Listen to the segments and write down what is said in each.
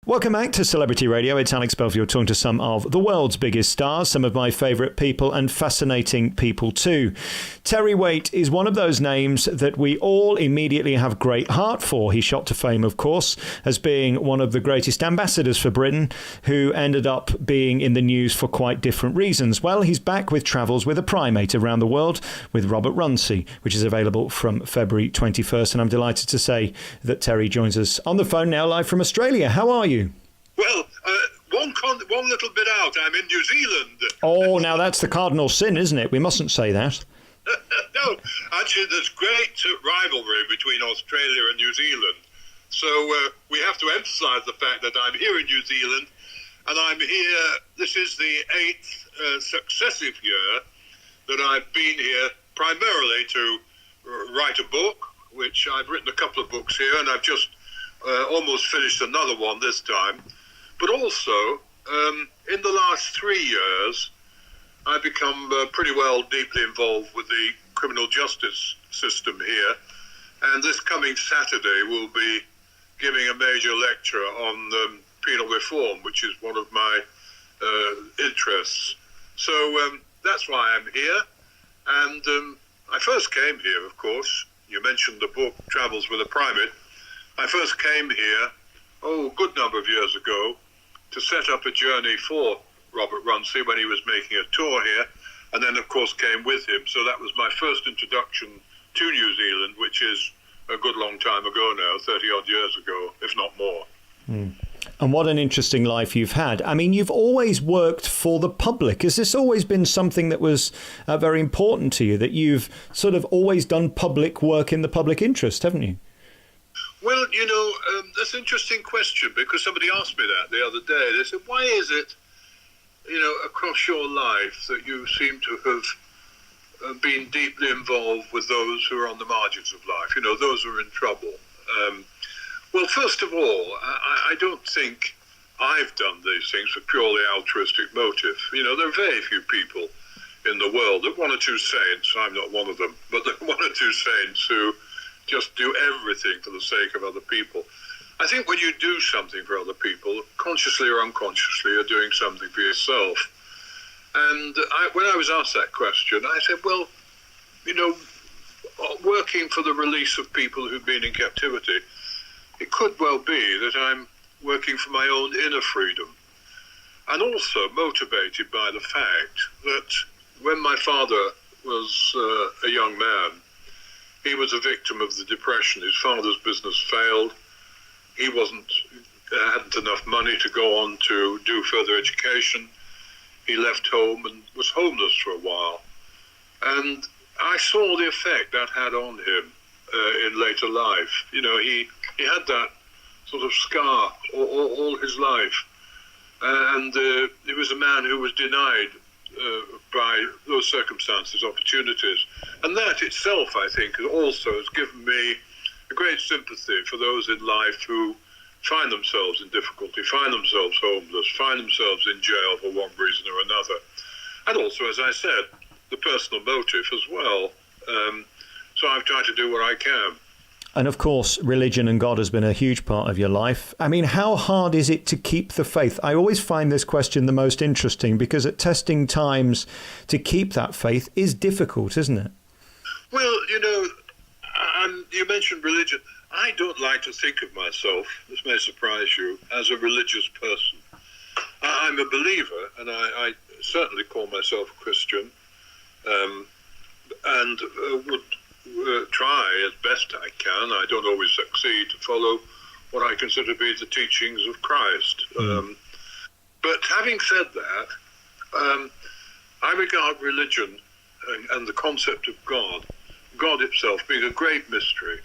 Welcome back to Celebrity Radio. It's Alex Belfield talking to some of the world's biggest stars, some of my favourite people and fascinating people too. Terry Waite is one of those names that we all immediately have great heart for. He shot to fame, of course, as being one of the greatest ambassadors for Britain, who ended up being in the news for quite different reasons. Well, he's back with Travels with a Primate around the world with Robert Runcie, which is available from February 21st. And I'm delighted to say that Terry joins us on the phone now live from Australia. How are you? Well, one little bit out. I'm in New Zealand. Oh, now that's the cardinal sin, isn't it? We mustn't say that. No, actually, there's great rivalry between Australia and New Zealand. So we have to emphasise the fact that I'm here in New Zealand, and I'm here. This is the 8th successive year that I've been here primarily to write a book, which I've written a couple of books here, and I've just almost finished another one this time. But also, in the last 3 years, I've become pretty well deeply involved with the criminal justice system here. And this coming Saturday, we'll be giving a major lecture on penal reform, which is one of my interests. So that's why I'm here. And I first came here, of course. You mentioned the book, Travels with a Primate. I first came here, a good number of years ago, to set up a journey for Robert Runcie when he was making a tour here, and then, of course, came with him. So that was my first introduction to New Zealand, which is a good long time ago now, 30-odd years ago, if not more. And what an interesting life you've had. I mean, you've always worked for the public. Has this always been something that was very important to you, that you've sort of always done public work in the public interest, haven't you? Well, that's an interesting question, because somebody asked me that the other day. They said, why is it, across your life that you seem to have been deeply involved with those who are on the margins of life, those who are in trouble? Well, first of all, I don't think I've done these things for purely altruistic motive. There are very few people in the world. There are one or two saints, I'm not one of them, but there are one or two saints who just do everything for the sake of other people. I think when you do something for other people, consciously or unconsciously, you're doing something for yourself. And when I was asked that question, I said, well, working for the release of people who've been in captivity, it could well be that I'm working for my own inner freedom. And also motivated by the fact that when my father was a young man, he was a victim of the Depression. His father's business failed. He hadn't enough money to go on to do further education. He left home and was homeless for a while. And I saw the effect that had on him in later life. He had that sort of scar all his life. And he was a man who was denied by those circumstances, opportunities. And that itself, I think, also has given me a great sympathy for those in life who find themselves in difficulty, find themselves homeless, find themselves in jail for one reason or another. And also, as I said, the personal motive as well. So I've tried to do what I can. And of course, religion and God has been a huge part of your life. I mean, how hard is it to keep the faith? I always find this question the most interesting, because at testing times to keep that faith is difficult, isn't it? Well, you mentioned religion. I don't like to think of myself, this may surprise you, as a religious person. I'm a believer, and I certainly call myself a Christian, and would try as best I can. I don't always succeed to follow what I consider to be the teachings of Christ. But having said that, I regard religion and the concept of God itself being a great mystery,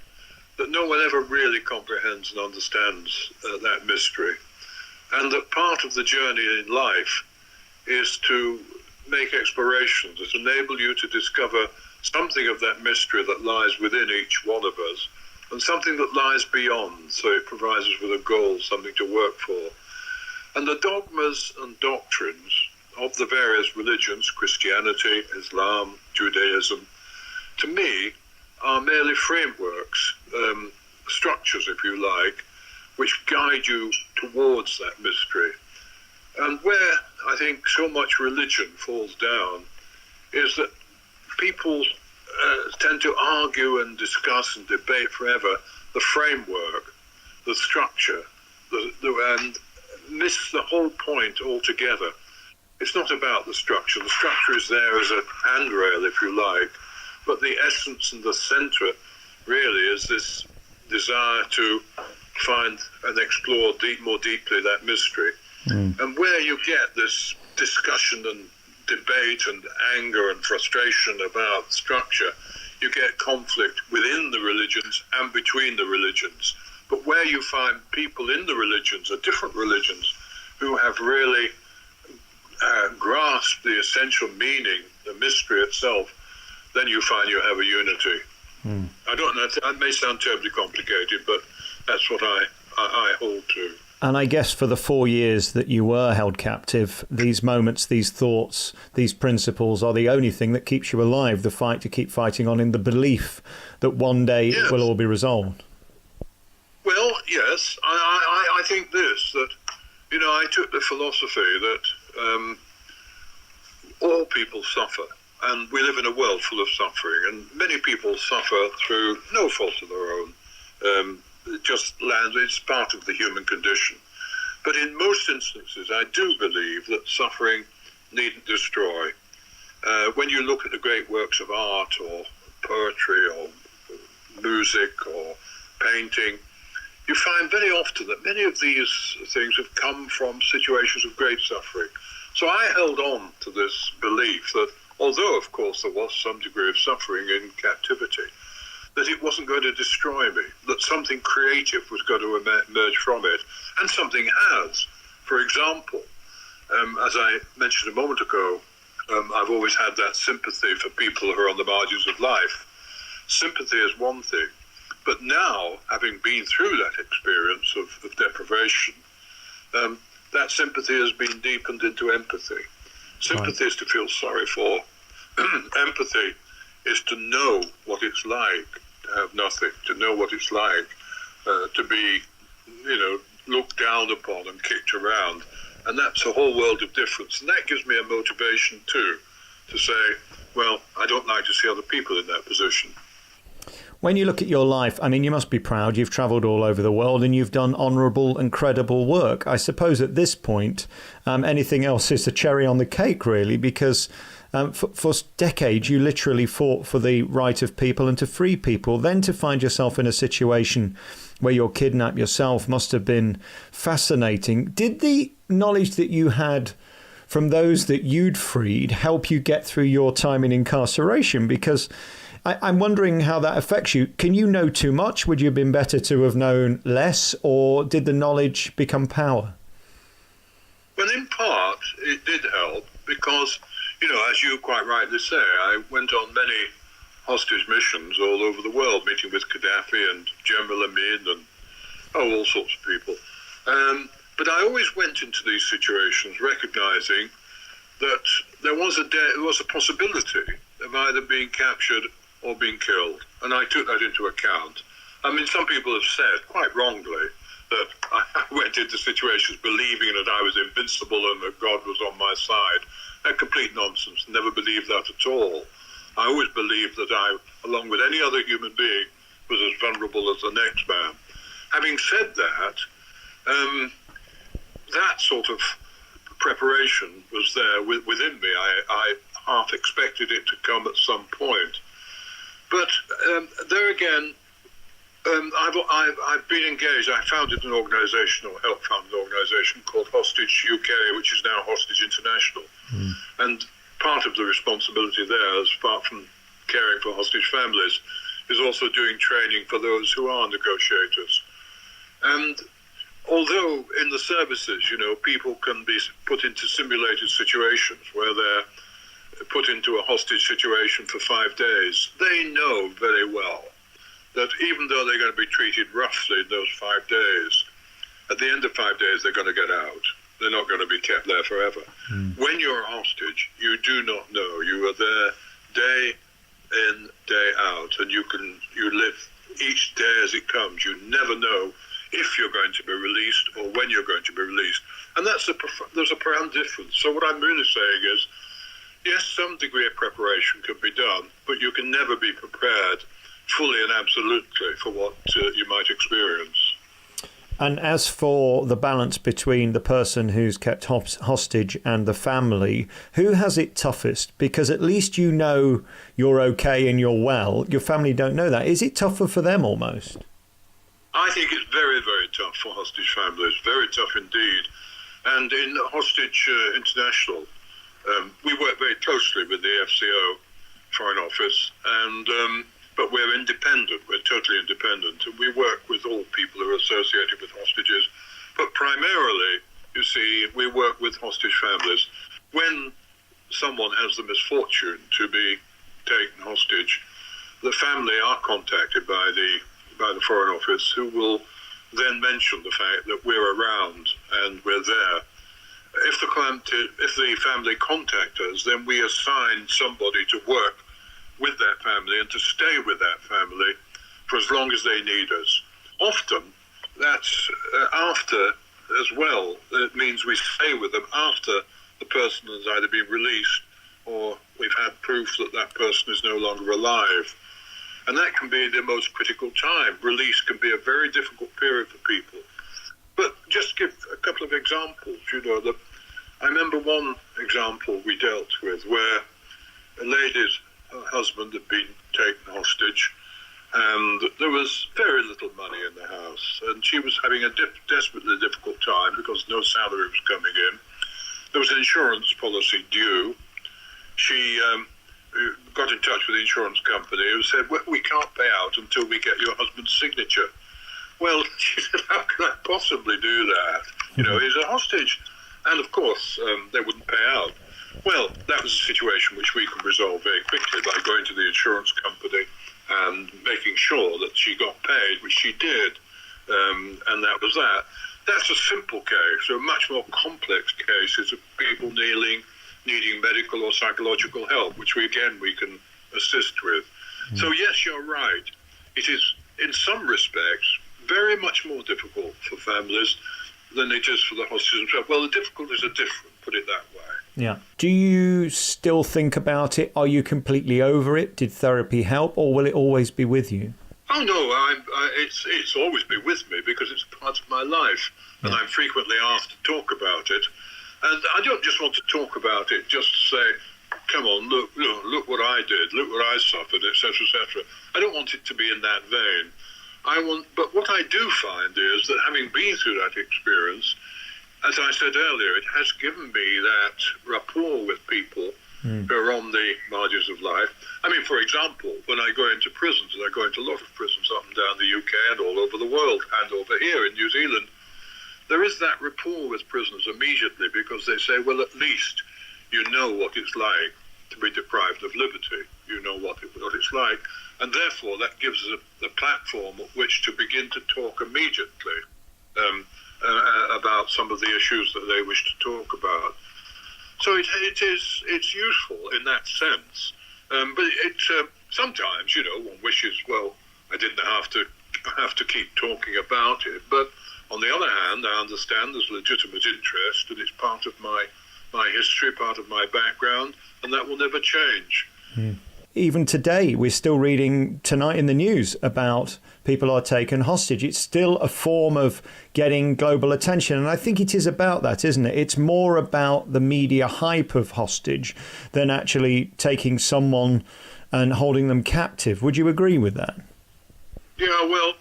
that no one ever really comprehends and understands that mystery. And that part of the journey in life is to make explorations that enable you to discover something of that mystery that lies within each one of us, and something that lies beyond, so it provides us with a goal, something to work for. And the dogmas and doctrines of the various religions, Christianity, Islam, Judaism, to me, are merely frameworks, structures, if you like, which guide you towards that mystery. And where I think so much religion falls down is that people tend to argue and discuss and debate forever the framework, the structure, and miss the whole point altogether. It's not about the structure. The structure is there as a handrail, if you like, but the essence and the centre really is this desire to find and explore more deeply that mystery. And where you get this discussion and debate and anger and frustration about structure, you get conflict within the religions and between the religions. But where you find people in the religions, or different religions, who have really grasped the essential meaning, the mystery itself, then you find you have a unity. I don't know, that may sound terribly complicated, but that's what I hold to. And I guess for the 4 years that you were held captive, these moments, these thoughts, these principles are the only thing that keeps you alive, the fight to keep fighting on in the belief that one day it will all be resolved. Well, yes, I think this, that, I took the philosophy that all people suffer, and we live in a world full of suffering, and many people suffer through no fault of their own. It's part of the human condition. But in most instances, I do believe that suffering needn't destroy. When you look at the great works of art or poetry or music or painting, you find very often that many of these things have come from situations of great suffering. So I held on to this belief that, although, of course, there was some degree of suffering in captivity, that it wasn't going to destroy me, that something creative was going to emerge from it, and something has. For example, as I mentioned a moment ago, I've always had that sympathy for people who are on the margins of life. Sympathy is one thing, but now, having been through that experience of deprivation, that sympathy has been deepened into empathy. Sympathy is to feel sorry for. Empathy is to know what it's like to have nothing, to know what it's like to be, looked down upon and kicked around. And that's a whole world of difference. And that gives me a motivation too, to say, well, I don't like to see other people in that position. When you look at your life, I mean, you must be proud. You've travelled all over the world and you've done honourable and credible work. I suppose at this point, anything else is a cherry on the cake, really, because for decades you literally fought for the right of people and to free people. Then to find yourself in a situation where you're kidnapped yourself must have been fascinating. Did the knowledge that you had from those that you'd freed help you get through your time in incarceration? Because I'm wondering how that affects you. Can you know too much? Would you have been better to have known less? Or did the knowledge become power? Well, in part, it did help because, as you quite rightly say, I went on many hostage missions all over the world, meeting with Gaddafi and General Amin and all sorts of people. But I always went into these situations recognizing that there was a possibility of either being captured or being killed, and I took that into account. I mean, some people have said, quite wrongly, that I went into situations believing that I was invincible and that God was on my side. A complete nonsense. Never believed that at all. I always believed that I, along with any other human being, was as vulnerable as the next man. Having said that, that sort of preparation was there within me. I half expected it to come at some point. But there again, I've been engaged. I founded an organisation, or helped found an organisation called Hostage UK, which is now Hostage International. And part of the responsibility there, as apart from caring for hostage families, is also doing training for those who are negotiators. And although in the services, people can be put into simulated situations where they're put into a hostage situation for 5 days, they know very well that even though they're going to be treated roughly in those 5 days, at the end of 5 days they're going to get out. They're not going to be kept there forever. When you're a hostage, you do not know. You are there day in, day out, and you live each day as it comes. You never know if you're going to be released or when you're going to be released. And there's a profound difference. So what I'm really saying is, yes, some degree of preparation can be done, but you can never be prepared fully and absolutely for what you might experience. And as for the balance between the person who's kept hostage and the family, who has it toughest? Because at least you know you're okay and you're well. Your family don't know that. Is it tougher for them almost? I think it's very, very tough for hostage families, very tough indeed. And in Hostage International, we work very closely with the FCO Foreign Office, and but we're independent, we're totally independent. And we work with all people who are associated with hostages. But primarily, you see, we work with hostage families. When someone has the misfortune to be taken hostage, the family are contacted by the Foreign Office, who will then mention the fact that we're around and we're there. If the family contact us, then we assign somebody to work with that family and to stay with that family for as long as they need us. Often, that's after as well. It means we stay with them after the person has either been released or we've had proof that that person is no longer alive. And that can be the most critical time. Release can be a very difficult period for people. But just give a couple of examples. I remember one example we dealt with where a lady's husband had been taken hostage, and there was very little money in the house, and she was having a desperately difficult time because no salary was coming in. There was an insurance policy due. She got in touch with the insurance company, who said, well, we can't pay out until we get your husband's signature. Well, she said, how can I possibly do that? He's a hostage. And of course, they wouldn't pay out. Well, that was a situation which we could resolve very quickly by going to the insurance company and making sure that she got paid, which she did. And that was that. That's a simple case. A much more complex case is of people needing medical or psychological help, which we can assist with. So yes, you're right. It is, in some respects, very much more difficult for families than it is for the hostages themselves. Well, the difficulties are different, put it that way. Yeah. Do you still think about it? Are you completely over it? Did therapy help, or will it always be with you? Oh no, it's always been with me because it's part of my life, and I'm frequently asked to talk about it. And I don't just want to talk about it just to say, come on, look what I did, look what I suffered, etc., etc. I don't want it to be in that vein. But what I do find is that having been through that experience, as I said earlier, it has given me that rapport with people who are on the margins of life. I mean, for example, when I go into prisons, and I go into a lot of prisons up and down the UK and all over the world and over here in New Zealand, there is that rapport with prisoners immediately because they say, well, at least you know what it's like to be deprived of liberty. You know what it's like. And therefore, that gives us a platform at which to begin to talk immediately about some of the issues that they wish to talk about. So it's useful in that sense. But sometimes, one wishes, well, I didn't have to keep talking about it. But on the other hand, I understand there's legitimate interest, and it's part of my history, part of my background, and that will never change. Even today, we're still reading tonight in the news about people are taken hostage. It's still a form of getting global attention. And I think it is about that, isn't it? It's more about the media hype of hostage than actually taking someone and holding them captive. Would you agree with that? Yeah, well,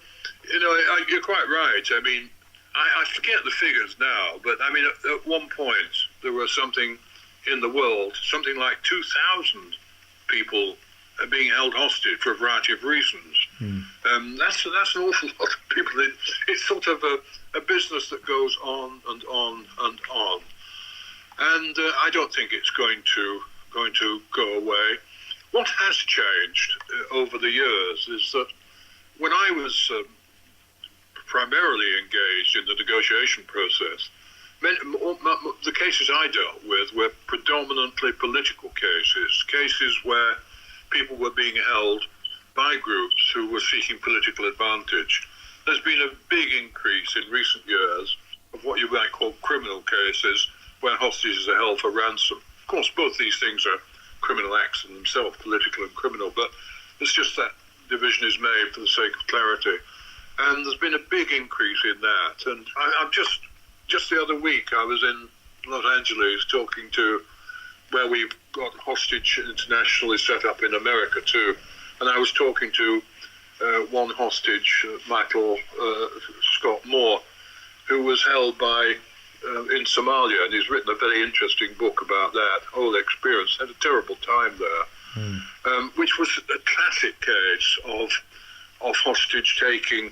you're quite right. I mean, I forget the figures now, but I mean, at one point, there was something in the world, something like 2,000 people are being held hostage for a variety of reasons. That's an awful lot of people. It's sort of a business that goes on and on and on. And I don't think it's going to go away. What has changed over the years is that when I was primarily engaged in the negotiation process, the cases I dealt with were predominantly political cases where people were being held by groups who were seeking political advantage. there's been a big increase in recent years of what you might call criminal cases where hostages are held for ransom. Of course, both these things are criminal acts in themselves, political and criminal, but it's just that division is made for the sake of clarity. And there's been a big increase in that. And I'm just the other week, I was in Los Angeles talking to where we've got hostage internationally set up in America too. And I was talking to one hostage, Michael Scott Moore, who was held by in Somalia, and he's written a very interesting book about that whole experience. Had a terrible time there, which was a classic case of hostage taking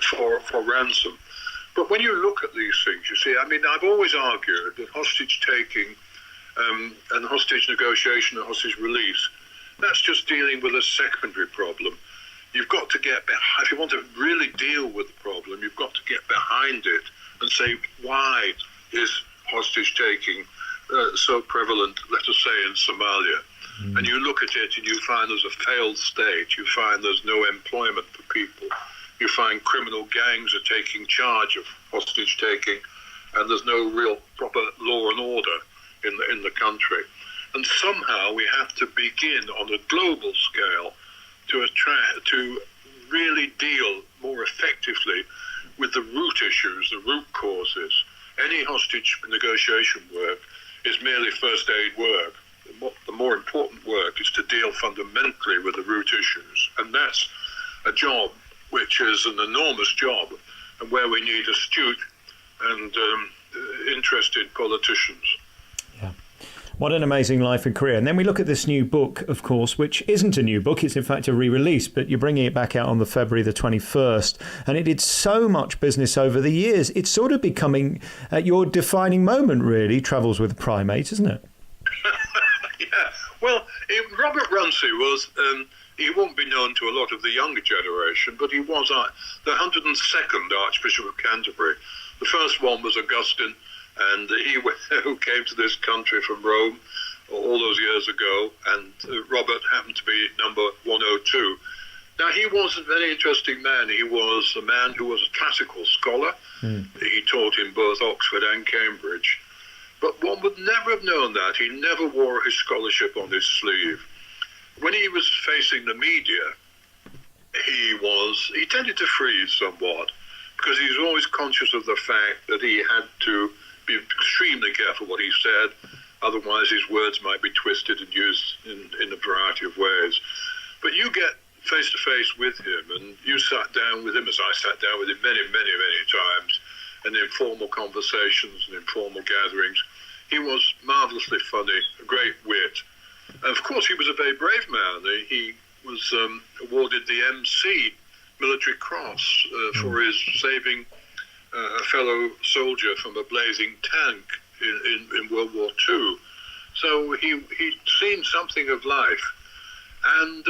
for ransom. But when you look at these things, you see, I mean, I've always argued that hostage taking and hostage negotiation and hostage release, that's just dealing with a secondary problem. You've got to get behind, if you want to really deal with the problem, you've got to get behind it and say, why is hostage taking so prevalent, let us say, in Somalia? And you look at it and you find there's a failed state, you find there's no employment for people, you find criminal gangs are taking charge of hostage taking, and there's no real proper law and order in the country. And somehow we have to begin on a global scale to really deal more effectively with the root issues, the root causes. Any hostage negotiation work is merely first aid work. The more important work is to deal fundamentally with the root issues. And that's a job which is an enormous job, and where we need astute and interested politicians. Yeah. What an amazing life and career. And then we look at this new book, of course, which isn't a new book. It's in fact a re-release, but you're bringing it back out on the February the 21st. And it did so much business over the years. It's sort of becoming your defining moment, really, Travels with Primate, isn't it? Yeah. Well, Robert Runcie was, he won't be known to a lot of the younger generation, but he was the 102nd Archbishop of Canterbury. The first one was Augustine, and he who came to this country from Rome all those years ago, and Robert happened to be number 102. Now, he was a very interesting man. He was a man who was a classical scholar. He taught in both Oxford and Cambridge. But one would never have known that. He never wore his scholarship on his sleeve. When he was facing the media, he tended to freeze somewhat, because he was always conscious of the fact that he had to be extremely careful what he said, otherwise his words might be twisted and used in a variety of ways. But you get face to face with him, and you sat down with him, as I sat down with him many, many, many times, in informal conversations and informal gatherings. He was marvellously funny, a great wit. And of course, he was a very brave man. He was awarded the MC Military Cross for his saving a fellow soldier from a blazing tank in World War II. So he'd seen something of life. And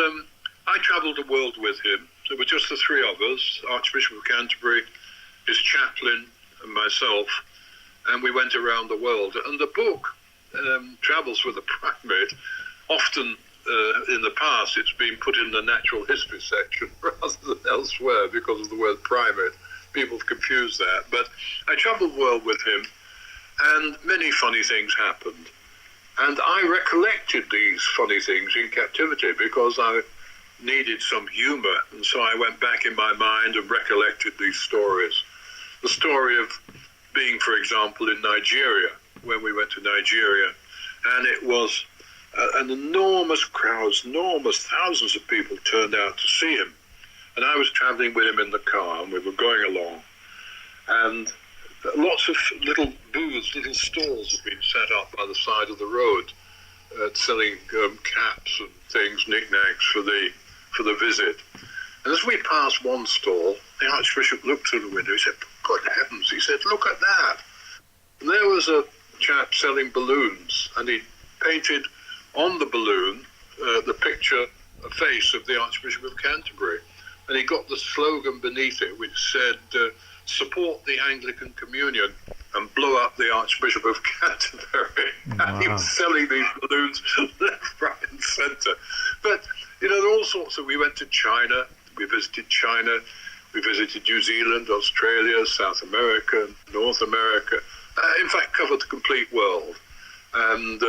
I travelled the world with him. There were just the three of us, Archbishop of Canterbury, his chaplain, and myself, and we went around the world. And the book, Travels with a Primate, often in the past it's been put in the natural history section rather than elsewhere because of the word primate. People have confused that. But I travelled the world with him, and many funny things happened. And I recollected these funny things in captivity because I needed some humour, and so I went back in my mind and recollected these stories. The story of being, for example, in Nigeria, when we went to Nigeria, and it was an enormous crowd, enormous thousands of people turned out to see him. And I was travelling with him in the car, and we were going along, and lots of little booths, little stalls have been set up by the side of the road, selling caps and things, knickknacks for the visit. And as we passed one stall, the Archbishop looked through the window. He said, "Good heavens," he said, "look at that." And there was a chap selling balloons, and he painted on the balloon the picture, a face of the Archbishop of Canterbury. And he got the slogan beneath it, which said, "Support the Anglican Communion and blow up the Archbishop of Canterbury." Wow. And he was selling these balloons left, right and centre. But, there are all sorts of... We went to China, we visited visited New Zealand, Australia, South America, North America, in fact covered the complete world. And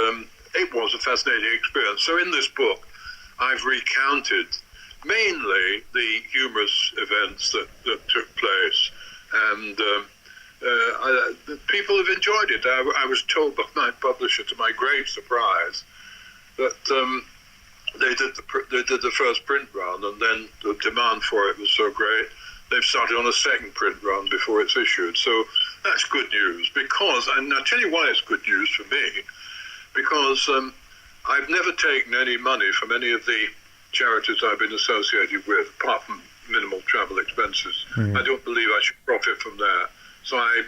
it was a fascinating experience. So in this book, I've recounted mainly the humorous events that took place. And people have enjoyed it. I was told by my publisher, to my great surprise, that they did the first print run, and then the demand for it was so great, they've started on a second print run before it's issued. So that's good news, because, and I'll tell you why it's good news for me, because I've never taken any money from any of the charities I've been associated with, apart from minimal travel expenses. I don't believe I should profit from that. So I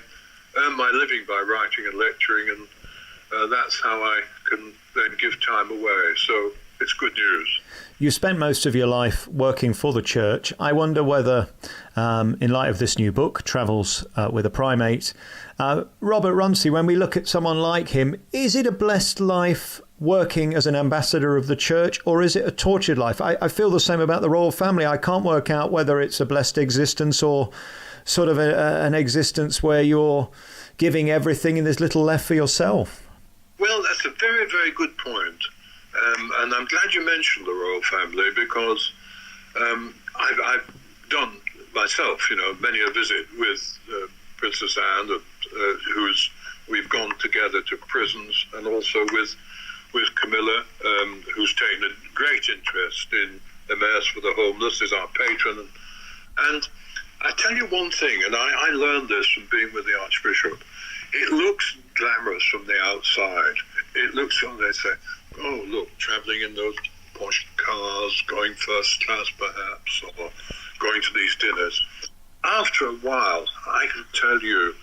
earn my living by writing and lecturing, and that's how I can then give time away. So it's good news. You spent most of your life working for the church. I wonder whether, in light of this new book, Travels with a Primate, Robert Runcie, when we look at someone like him, is it a blessed life working as an ambassador of the church, or is it a tortured life? I feel the same about the royal family. I can't work out whether it's a blessed existence or sort of an existence where you're giving everything and there's little left for yourself. Well, that's a very, very good point. And I'm glad you mentioned the royal family, because I've done myself, many a visit with Princess Anne, we've gone together to prisons, and also with Camilla, who's taken a great interest in Emmaus for the Homeless, is our patron. And I tell you one thing, and I learned this from being with the Archbishop, it looks glamorous from the outside. It looks, they say, oh, look, travelling in those posh cars, going first class perhaps, or going to these dinners. After a while, I can tell you,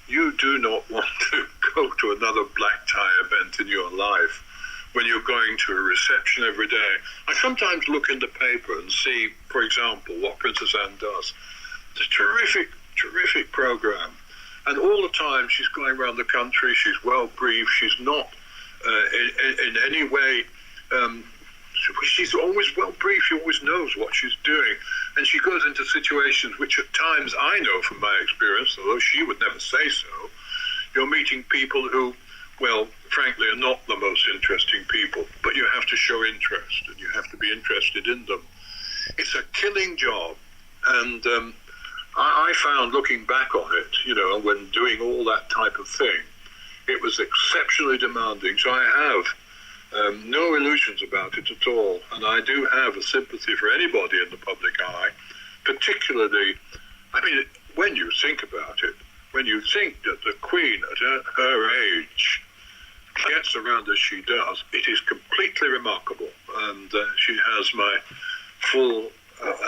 you do not want to go to another black tie event in your life when you're going to a reception every day. I sometimes look in the paper and see, for example, what Princess Anne does. It's a terrific, terrific program. And all the time she's going around the country, she's well briefed, she's not in any way, she's always well briefed, she always knows what she's doing. And she goes into situations which at times I know from my experience, although she would never say so, you're meeting people who, well, frankly, are not the most interesting people, but you have to show interest and you have to be interested in them. It's a killing job. And I found, looking back on it, when doing all that type of thing, it was exceptionally demanding. So I have no illusions about it at all. And I do have a sympathy for anybody in the public eye, particularly, when you think about it, when you think that the Queen at her age gets around as she does, it is completely remarkable. And she has my full,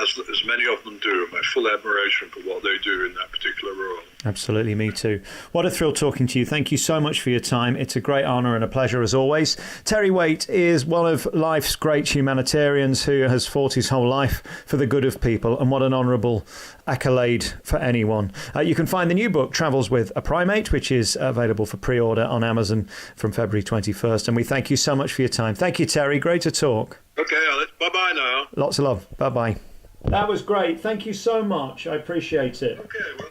as many of them do, my full admiration for what they do in that particular role. Absolutely, me too. What a thrill talking to you. Thank you so much for your time. It's a great honour and a pleasure as always. Terry Waite is one of life's great humanitarians who has fought his whole life for the good of people, and what an honourable accolade for anyone. You can find the new book, Travels with a Primate, which is available for pre-order on Amazon from February 21st. And we thank you so much for your time. Thank you, Terry. Great to talk. Okay, Alex. Bye-bye now. Lots of love. Bye-bye. That was great. Thank you so much. I appreciate it. Okay, well.